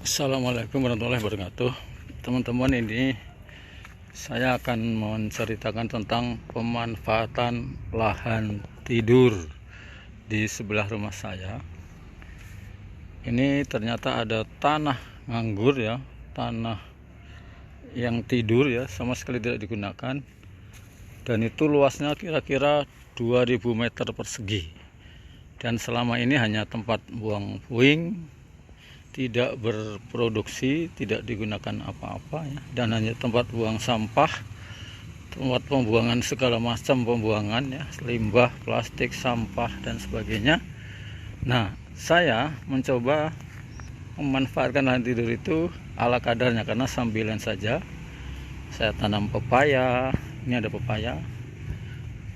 Assalamualaikum warahmatullahi wabarakatuh. Teman-teman, ini saya akan menceritakan tentang pemanfaatan lahan tidur di sebelah rumah saya. Ini ternyata ada tanah nganggur ya, tanah yang tidur ya, sama sekali tidak digunakan. Dan itu luasnya kira-kira 2000 meter persegi. Dan selama ini hanya tempat buang puing, tidak berproduksi, tidak digunakan apa-apa ya, dan hanya tempat buang sampah, tempat pembuangan segala macam pembuangan ya, limbah, plastik, sampah dan sebagainya. Nah, saya mencoba memanfaatkan lahan tidur itu ala kadarnya, karena sambilan saja saya tanam pepaya. Ini ada pepaya,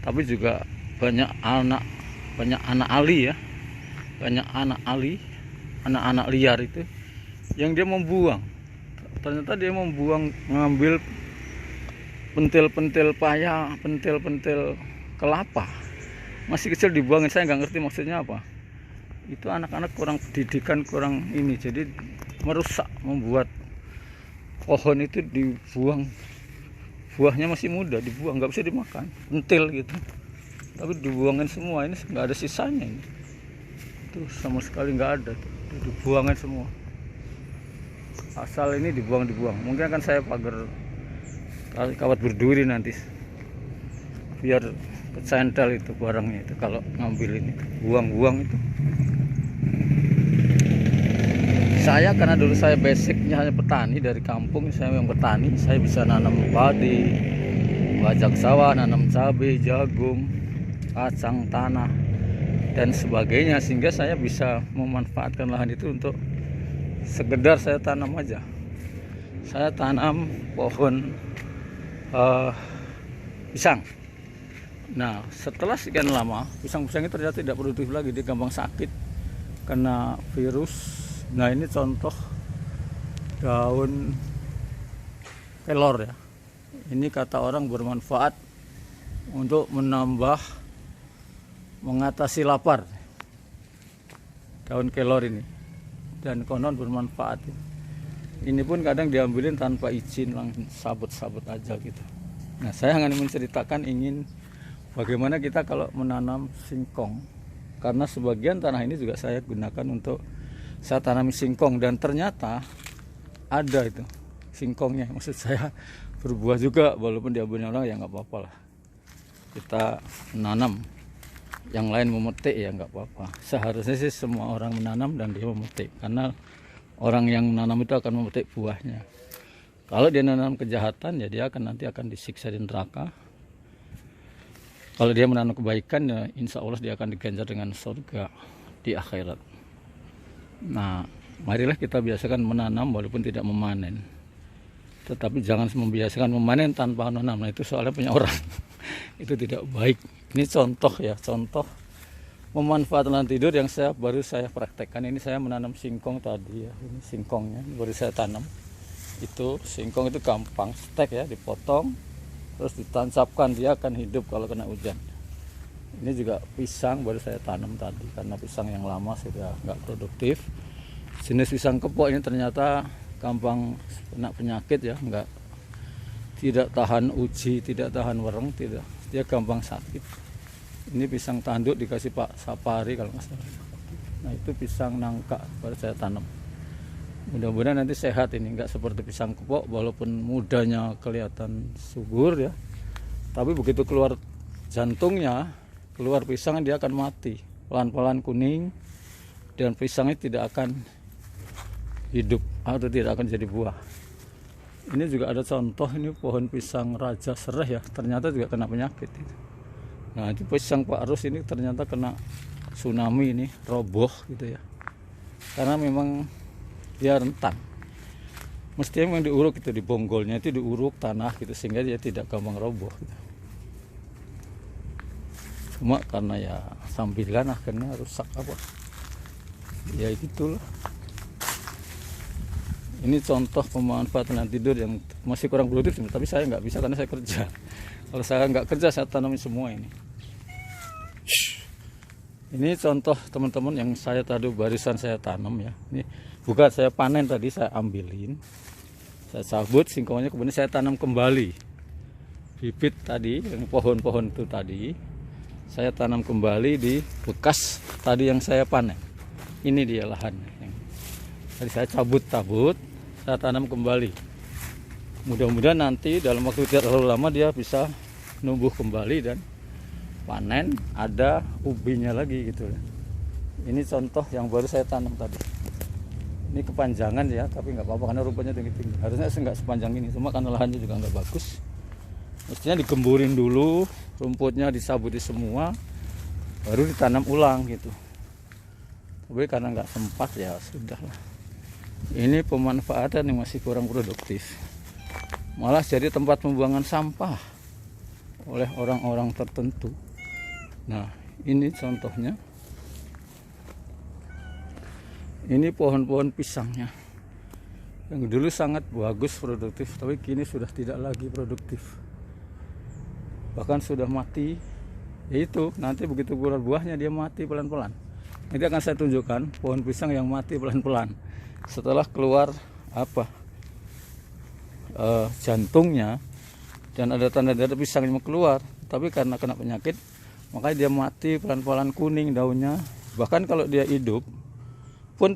tapi juga banyak anak ali ya, banyak anak-anak liar itu yang dia membuang. Ternyata dia membuang, mengambil pentil-pentil paya, pentil-pentil kelapa masih kecil dibuangin. Saya nggak ngerti maksudnya apa. Itu anak-anak kurang pendidikan, kurang ini, jadi merusak, membuat pohon itu dibuang, buahnya masih muda dibuang, nggak bisa dimakan, pentil gitu, tapi dibuangin semua. Ini nggak ada sisanya ini. Itu sama sekali nggak ada, dibuangin semua. Asal ini dibuang. Mungkin akan saya pagar kawat berduri nanti, biar kecentel itu barangnya itu kalau ngambil ini, buang itu. Saya karena dulu saya basicnya hanya petani, dari kampung saya memang petani. Saya bisa nanam padi, bajak sawah, nanam cabai, jagung, kacang tanah dan sebagainya, sehingga saya bisa memanfaatkan lahan itu untuk sekedar saya tanam aja. Saya tanam pohon pisang. Nah, setelah sekian lama pisang-pisang itu ternyata tidak produktif lagi, dia gampang sakit, kena virus. Nah, ini contoh daun kelor ya. Ini kata orang bermanfaat untuk mengatasi lapar. Daun kelor ini, dan konon bermanfaat. Ini pun kadang diambilin tanpa izin, langsung sabut-sabut aja gitu. Nah, saya hanya menceritakan ingin bagaimana kita kalau menanam singkong, karena sebagian tanah ini juga saya gunakan untuk saya tanami singkong, dan ternyata ada itu singkongnya. Maksud saya berbuah juga, walaupun diambilnya orang ya nggak apa-apa lah. Kita menanam, yang lain memetik ya nggak apa-apa. Seharusnya sih semua orang menanam dan dia memetik, karena orang yang menanam itu akan memetik buahnya. Kalau dia menanam kejahatan ya dia nanti akan disiksa di neraka. Kalau dia menanam kebaikan ya insya Allah dia akan diganjar dengan surga di akhirat. Nah, marilah kita biasakan menanam walaupun tidak memanen. Tetapi jangan membiasakan memanen tanpa menanam. Nah, itu soalnya punya orang. Itu tidak baik. Ini contoh ya, contoh memanfaatkan lahan tidur yang baru saya praktekkan. Ini saya menanam singkong tadi ya. Ini singkongnya baru saya tanam. Itu singkong itu gampang, stek ya, dipotong terus ditancapkan, dia akan hidup kalau kena hujan. Ini juga pisang baru saya tanam tadi, karena pisang yang lama sudah nggak produktif. Jenis pisang kepok ini ternyata gampang kena penyakit ya, tidak tahan uji, tidak tahan wereng, tidak, dia gampang sakit. Ini pisang tanduk dikasih Pak Sapari kalau nggak salah. Nah, itu pisang nangka baru saya tanam. Mudah-mudahan nanti sehat, ini nggak seperti pisang kepok, walaupun mudanya kelihatan subur ya, tapi begitu keluar jantungnya, keluar pisang, dia akan mati pelan-pelan, kuning, dan pisangnya tidak akan hidup atau tidak akan jadi buah. Ini juga ada contoh, ini pohon pisang Raja Sereh ya, ternyata juga kena penyakit. Nah, itu pisang Pak Arus ini ternyata kena tsunami, ini roboh gitu ya, karena memang dia rentan. Mestinya memang diuruk itu, di bonggolnya itu diuruk tanah gitu, sehingga dia tidak gampang roboh gitu. Cuma karena ya sambilan akhirnya rusak apa ya, gitulah. Ini contoh pemanfaatan lahan tidur yang masih kurang produktif, tapi saya nggak bisa karena saya kerja. Kalau saya nggak kerja, saya tanami semua ini. Ini contoh teman-teman yang saya tadi barisan saya tanam ya. Ini bukan saya panen tadi, saya ambilin, saya cabut singkongnya, kemudian saya tanam kembali bibit tadi yang pohon-pohon itu tadi. Saya tanam kembali di bekas tadi yang saya panen. Ini dia lahannya. Tadi saya cabut-cabut, saya tanam kembali. Mudah-mudahan nanti dalam waktu tidak terlalu lama dia bisa numbuh kembali dan panen ada ubinya lagi gitu. Ini contoh yang baru saya tanam tadi. Ini kepanjangan ya, tapi nggak apa-apa karena rumputnya tinggi-tinggi. Harusnya nggak sepanjang ini, cuma karena lahannya juga nggak bagus. Mestinya digemburin dulu, rumputnya disabuti semua, baru ditanam ulang gitu. Tapi karena nggak sempat ya sudahlah. Ini pemanfaatan yang masih kurang produktif. Malah jadi tempat pembuangan sampah oleh orang-orang tertentu. Nah, ini contohnya. Ini pohon-pohon pisangnya yang dulu sangat bagus produktif, tapi kini sudah tidak lagi produktif, bahkan sudah mati. Yaitu nanti begitu keluar buahnya dia mati pelan-pelan. Nanti akan saya tunjukkan pohon pisang yang mati pelan-pelan setelah keluar jantungnya, dan ada tanda-tanda pisang yang mau keluar, tapi karena kena penyakit makanya dia mati pelan-pelan, kuning daunnya. Bahkan kalau dia hidup pun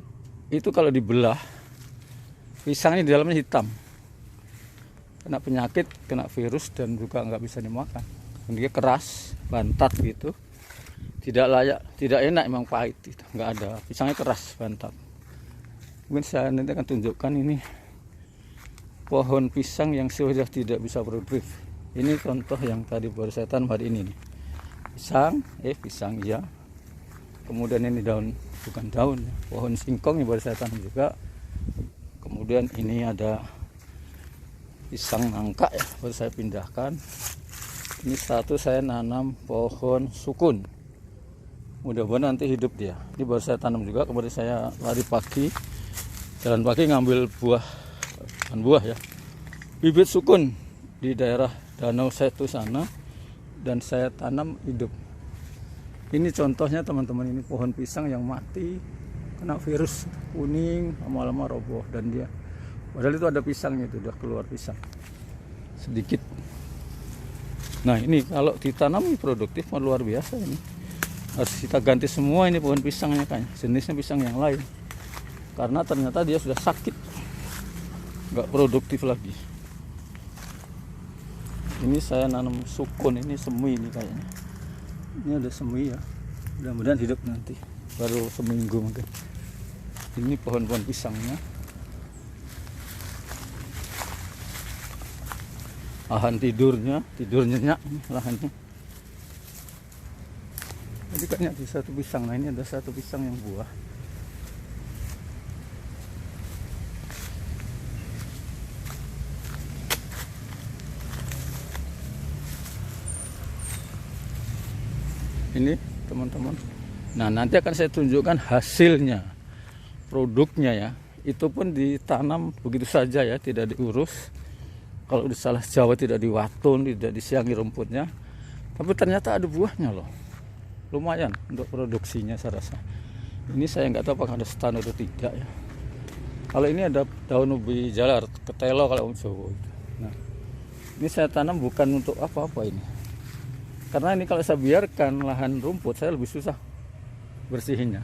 itu kalau dibelah pisangnya di dalamnya hitam, kena penyakit, kena virus, dan juga nggak bisa dimakan. Dia keras, bantat gitu, tidak layak, tidak enak, emang pahit gitu. Nggak ada, pisangnya keras, bantat. Mungkin saya nanti akan tunjukkan ini pohon pisang yang sudah tidak bisa produktif. Ini contoh yang tadi baru saya tanam hari ini nih. Pisang ya. Kemudian ini daun, bukan daun, pohon singkong yang baru saya tanam juga. Kemudian ini ada pisang nangka ya, baru saya pindahkan. Ini satu saya nanam pohon sukun, mudah-mudahan nanti hidup dia. Ini baru saya tanam juga. Kemudian saya lari pagi, jalan pagi ngambil buah ya, bibit sukun di daerah Danau Setu sana, dan saya tanam hidup. Ini contohnya teman-teman, ini pohon pisang yang mati kena virus, kuning, lama-lama roboh, dan dia padahal itu ada pisangnya, itu udah keluar pisang sedikit. Nah, ini kalau ditanam produktif luar biasa. Ini harus kita ganti semua ini pohon pisangnya, kan jenisnya pisang yang lain, karena ternyata dia sudah sakit, nggak produktif lagi. Ini saya nanam sukun, ini semi ini kayaknya. Ini ada semi ya, mudah-mudahan hidup nanti, baru seminggu mungkin. Ini pohon-pohon pisangnya. Lahan tidur nyenyak lahannya. Jadi kayaknya ada satu pisang. Nah, ini ada satu pisang yang buah. Ini teman-teman. Nah, nanti akan saya tunjukkan hasilnya, produknya ya. Itu pun ditanam begitu saja ya, tidak diurus. Kalau di salah Jawa tidak diwatun, tidak disiangi rumputnya. Tapi ternyata ada buahnya loh. Lumayan untuk produksinya saya rasa. Ini saya nggak tahu apakah ada stand atau tidak ya. Kalau ini ada daun ubi jalar, ketelo kalau orang Jawa itu. Nah, ini saya tanam bukan untuk apa-apa ini. Karena ini kalau saya biarkan lahan rumput, saya lebih susah bersihinnya.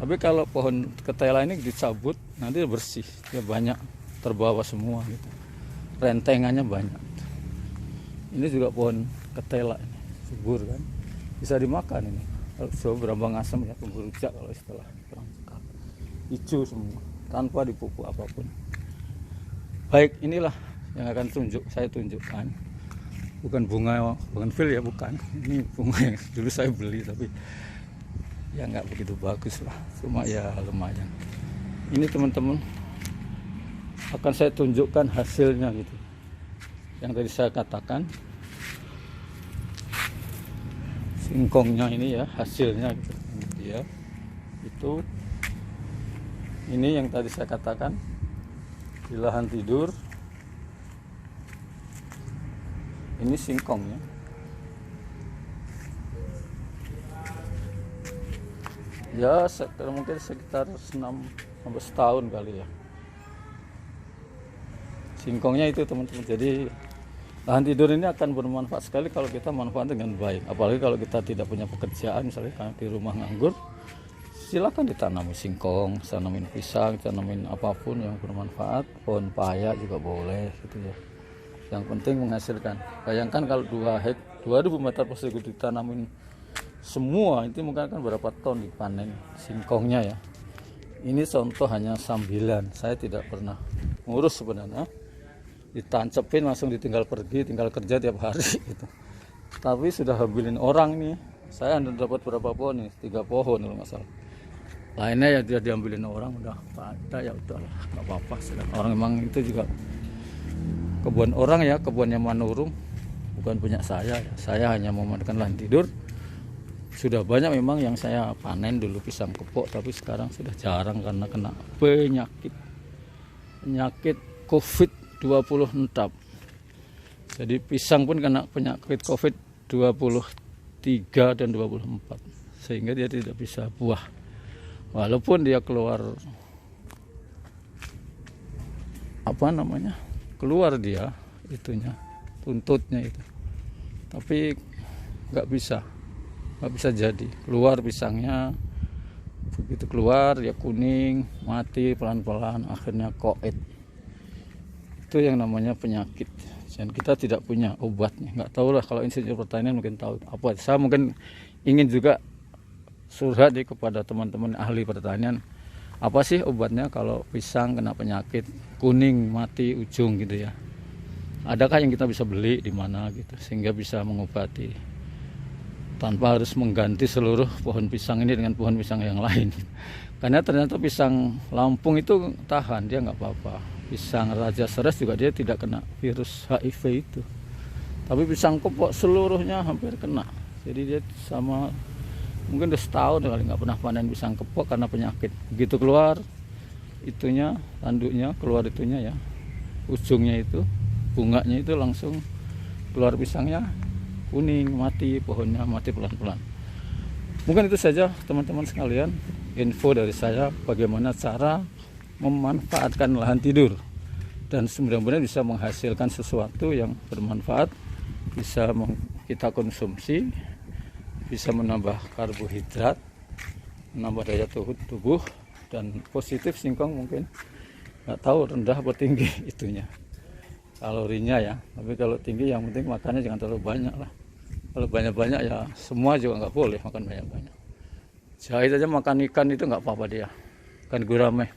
Tapi kalau pohon ketela ini dicabut, nanti bersih, dia banyak terbawa semua gitu. Rentengannya banyak. Ini juga pohon ketela ini, subur kan, bisa dimakan ini. Kalau Jawa berambang asam ya, tunggu rujak kalau istilah orang cekap. Hijau semua, tanpa dipupuk apapun. Baik, inilah yang akan saya tunjukkan. Bukan bunga bougainville ya, bukan. Ini bunga yang dulu saya beli, tapi ya nggak begitu bagus lah, cuma ya lumayan. Ini teman-teman akan saya tunjukkan hasilnya gitu, yang tadi saya katakan singkongnya ini ya, hasilnya gitu. Ini dia, itu ini yang tadi saya katakan di lahan tidur. Ini singkongnya. Ya mungkin sekitar 6 sampai setahun kali ya. Singkongnya itu teman-teman. Jadi lahan tidur ini akan bermanfaat sekali kalau kita manfaat dengan baik. Apalagi kalau kita tidak punya pekerjaan, misalnya di rumah nganggur, silakan ditanami singkong, tanamin pisang, tanamin apapun yang bermanfaat. Pohon paya juga boleh gitu ya. Yang penting menghasilkan. Bayangkan kalau 2000 meter persegi ditanamin semua, itu mungkin akan berapa ton dipanen singkongnya ya. Ini contoh hanya sambilan. Saya tidak pernah ngurus sebenarnya. Ditancepin langsung ditinggal pergi, tinggal kerja tiap hari gitu. Tapi sudah ambilin orang nih. Saya dapat berapa pohon nih? 3 pohon kalau nggak salah. Lainnya ya dia diambilin orang, udah ada ya udahlah, nggak apa-apa. Orang memang itu juga kebun orang ya, kebunnya manurung, bukan punya saya ya. Saya hanya memanfaatkan lahan tidur. Sudah banyak memang yang saya panen dulu pisang kepok, tapi sekarang sudah jarang karena kena penyakit COVID-20 entap. Jadi pisang pun kena penyakit COVID-23 dan 24, sehingga dia tidak bisa buah. Walaupun dia keluar keluar dia itunya, tuntutnya itu, tapi nggak bisa jadi keluar pisangnya. Begitu keluar ya kuning, mati pelan-pelan, akhirnya koet. Itu yang namanya penyakit, dan kita tidak punya obatnya. Nggak tahu lah, kalau insinyur pertanian mungkin tahu apa. Saya mungkin ingin juga surhat kepada teman-teman ahli pertanian, apa sih obatnya kalau pisang kena penyakit kuning mati ujung gitu ya. Adakah yang kita bisa beli di mana gitu sehingga bisa mengobati tanpa harus mengganti seluruh pohon pisang ini dengan pohon pisang yang lain. Karena ternyata pisang Lampung itu tahan, dia nggak apa-apa. Pisang Raja Seres juga dia tidak kena virus HIV itu. Tapi pisang kepok seluruhnya hampir kena. Jadi dia sama, mungkin udah setahun kali nggak pernah panen pisang kepok karena penyakit. Begitu keluar itunya, tanduknya keluar itunya ya, ujungnya itu, bunganya itu langsung keluar pisangnya kuning, mati, pohonnya mati pelan-pelan. Mungkin itu saja teman-teman sekalian, info dari saya bagaimana cara memanfaatkan lahan tidur, dan mudah-mudahan bisa menghasilkan sesuatu yang bermanfaat, bisa kita konsumsi, bisa menambah karbohidrat, menambah daya tubuh, dan positif singkong mungkin nggak tahu rendah atau tinggi itunya kalorinya ya. Tapi kalau tinggi yang penting makannya jangan terlalu banyak lah. Kalau banyak-banyak ya semua juga nggak boleh makan banyak-banyak. Jahit aja makan ikan itu nggak apa-apa dia, ikan gurame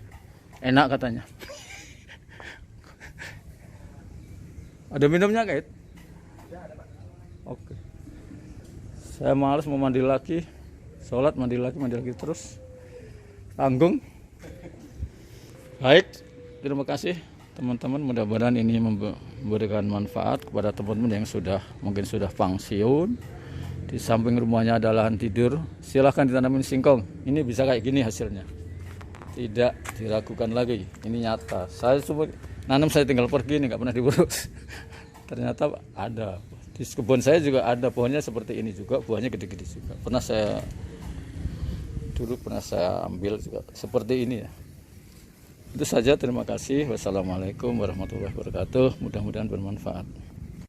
enak katanya. Ada minumnya Kait? Oke. Saya malas mau mandi lagi, sholat mandi lagi terus, tanggung. Baik, terima kasih teman-teman, mudah-mudahan ini memberikan manfaat kepada teman-teman yang mungkin sudah pensiun. Di samping rumahnya ada lahan tidur, silahkan ditanamin singkong. Ini bisa kayak gini hasilnya, tidak diragukan lagi, ini nyata. Saya coba nanam, saya tinggal pergi, ini nggak pernah diurus. Ternyata ada di kebun saya juga ada pohonnya seperti ini juga, buahnya gede-gede juga. Pernah saya ambil juga seperti ini ya. Itu saja, terima kasih. Wassalamualaikum warahmatullahi wabarakatuh. Mudah-mudahan bermanfaat.